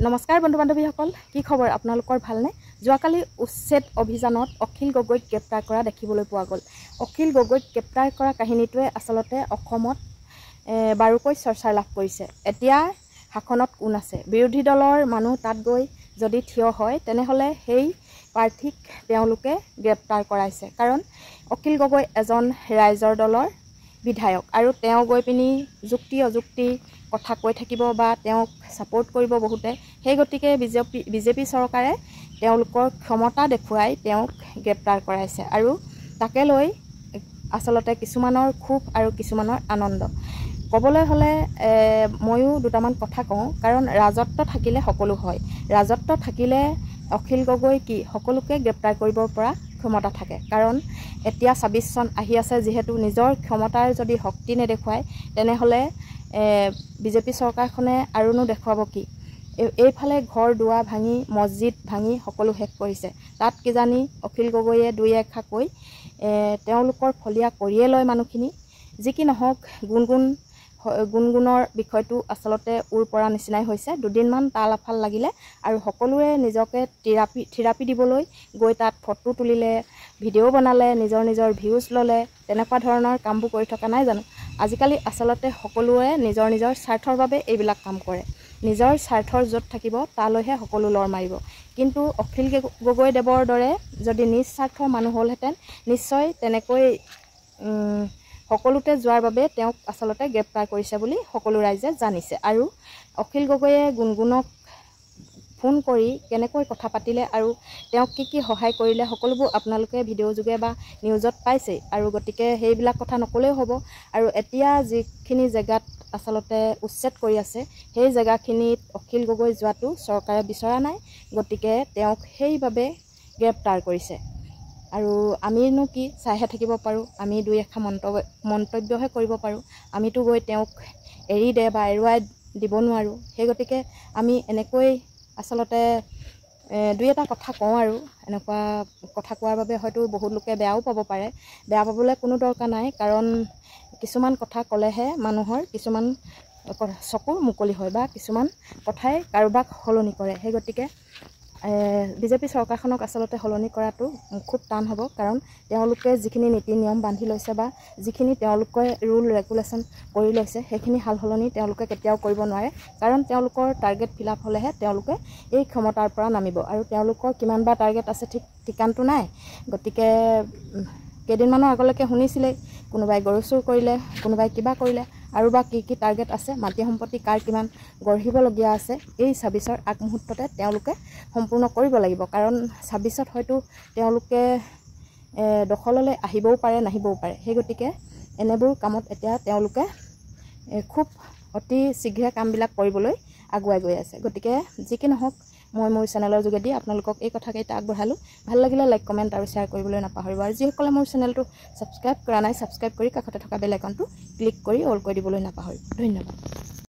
নমস্কাৰ বন্ধু বান্ধৱীসকল, কি খবৰ আপোনালোকৰ? ভালনে? যোৱাকালি উচ্ছেদ অভিযানত অখিল গগৈক গ্ৰেপ্তাৰ কৰা দেখিবলৈ পোৱা গ'ল। অখিল গগৈক গ্ৰেপ্তাৰ কৰা কাহিনীটোৱে আচলতে অসমত বাৰুকৈ চৰ্চা লাভ কৰিছে। এতিয়া শাসনত কোন আছে? বিৰোধী দলৰ মানুহ তাত গৈ যদি থিয় হয় তেনেহ'লে সেই প্ৰাৰ্থীক তেওঁলোকে গ্ৰেপ্তাৰ কৰাইছে। কাৰণ অখিল গগৈ এজন ৰাইজৰ দলৰ বিধায়ক আৰু তেওঁ গৈ পিনি যুক্তি অযুক্তি কথা কৈ থাকিব বা তেওঁক ছাপোৰ্ট কৰিব বহুতে। সেই গতিকে বিজেপি চৰকাৰে তেওঁলোকৰ ক্ষমতা দেখুৱাই তেওঁক গ্ৰেপ্তাৰ কৰাইছে আৰু তাকে লৈ আচলতে কিছুমানৰ ক্ষোভ আৰু কিছুমানৰ আনন্দ। ক'বলৈ হ'লে ময়ো দুটামান কথা কওঁ, কাৰণ ৰাজত্ব থাকিলে সকলো হয়। ৰাজত্ব থাকিলে অখিল গগৈ কি সকলোকে গ্ৰেপ্তাৰ কৰিব পৰা ক্ষমতা থাকে। কাৰণ এতিয়া ২৬ চন আহি আছে, যিহেতু নিজৰ ক্ষমতাৰ যদি শক্তি নেদেখুৱায় তেনেহ'লে বিজেপি চৰকাৰখনে আৰুনো দেখুৱাব কি? এইফালে ঘৰ দুৱাৰ ভাঙি মছজিদ ভাঙি সকলো শেষ কৰিছে। তাত কিজানি অখিল গগৈয়ে দুই এষাৰ কৈ তেওঁলোকৰ ফলীয়া কৰিয়ে লয় মানুহখিনি। যি কি নহওক, গুণগুণৰ বিষয়টো আচলতে উৰ পৰা নিচিনাই হৈছে। দুদিনমান তাল আফাল লাগিলে আৰু সকলোৱে নিজকে থিৰাপি দিবলৈ গৈ তাত ফটো তুলিলে, ভিডিঅ' বনালে, নিজৰ ভিউজ ল'লে। তেনেকুৱা ধৰণৰ কামবোৰ কৰি থকা নাই জানো? আজিকালি আচলতে সকলোৱে নিজৰ স্বাৰ্থৰ বাবে এইবিলাক কাম কৰে। নিজৰ স্বাৰ্থৰ য'ত থাকিব তালৈহে সকলো লৰ মাৰিব। কিন্তু অখিল গগৈদেৱৰ দৰে যদি নিজ স্বাৰ্থৰ মানুহ হ'লহেঁতেন নিশ্চয় তেনেকৈ সকলোতে যোৱাৰ বাবে তেওঁক আচলতে গ্ৰেপ্তাৰ কৰিছে বুলি সকলো ৰাইজে জানিছে। আৰু অখিল গগৈয়ে গুণগুণক ফোন কৰি কেনেকৈ কথা পাতিলে আৰু তেওঁক কি সহায় কৰিলে সকলোবোৰ আপোনালোকে ভিডিঅ' যোগে বা নিউজত পাইছেই। আৰু গতিকে সেইবিলাক কথা নক'লেও হ'ব। আৰু এতিয়া যিখিনি জেগাত আচলতে উচ্ছেদ কৰি আছে সেই জেগাখিনিত অখিল গগৈ যোৱাটো চৰকাৰে বিচৰা নাই, গতিকে তেওঁক সেইবাবে গ্ৰেপ্তাৰ কৰিছে। আৰু আমিনো কি চাইহে থাকিব পাৰোঁ? আমি দুই এষাৰ মন্তব্যহে কৰিব পাৰোঁ। আমিতো গৈ তেওঁক এৰি দে বা এৰুৱাই দিব নোৱাৰোঁ। সেই গতিকে আমি এনেকৈ আচলতে দুই এটা কথা কওঁ আৰু এনেকুৱা কথা কোৱাৰ বাবে হয়তো বহুত লোকে বেয়াও পাব পাৰে। বেয়া পাবলৈ কোনো দৰকাৰ নাই, কাৰণ কিছুমান কথা ক'লেহে মানুহৰ কিছুমান চকুৰ মুকলি হয় বা কিছুমান কথাই কাৰোবাক সলনি কৰে। সেই গতিকে বিজেপি চৰকাৰখনক আচলতে সলনি কৰাটো খুব টান হ'ব, কাৰণ তেওঁলোকে যিখিনি নীতি নিয়ম বান্ধি লৈছে বা যিখিনি তেওঁলোকে ৰুল ৰেগুলেশ্যন কৰি লৈছে সেইখিনি সাল সলনি তেওঁলোকে কেতিয়াও কৰিব নোৱাৰে। কাৰণ তেওঁলোকৰ টাৰ্গেট ফিল আপ হ'লেহে তেওঁলোকে এই ক্ষমতাৰ পৰা নামিব। আৰু তেওঁলোকৰ কিমান বা টাৰ্গেট আছে ঠিকানটো নাই। গতিকে কেইদিনমানৰ আগলৈকে শুনিছিলেই কোনোবাই গৰু চুৰ কৰিলে, কোনোবাই কিবা কৰিলে, আৰু বা কি টাৰ্গেট আছে, মাটি সম্পত্তি কাৰ কিমান গঢ়িবলগীয়া আছে, এই ২৬ৰ আগমুহূৰ্ততে তেওঁলোকে সম্পূৰ্ণ কৰিব লাগিব। কাৰণ ২৬ত হয়তো তেওঁলোকে দখললৈ আহিবও পাৰে, নাহিবও পাৰে। সেই গতিকে এনেবোৰ কামত এতিয়া তেওঁলোকে খুব অতি শীঘ্ৰে কামবিলাক কৰিবলৈ আগুৱাই গৈ আছে। গতিকে যি কি নহওক, মই মোৰ চেনেলৰ যোগেদি আপোনালোকক এই কথাকেইটা আগবঢ়ালোঁ। ভাল লাগিলে লাইক, কমেণ্ট আৰু শ্বেয়াৰ কৰিবলৈ নাপাহৰিব। আৰু যিসকলে মোৰ চেনেলটো ছাবস্ক্ৰাইব কৰা নাই, ছাবস্ক্ৰাইব কৰি কাষতে থকা বেল আইকনটো ক্লিক কৰি অল কৰি দিবলৈ নাপাহৰিব। ধন্যবাদ।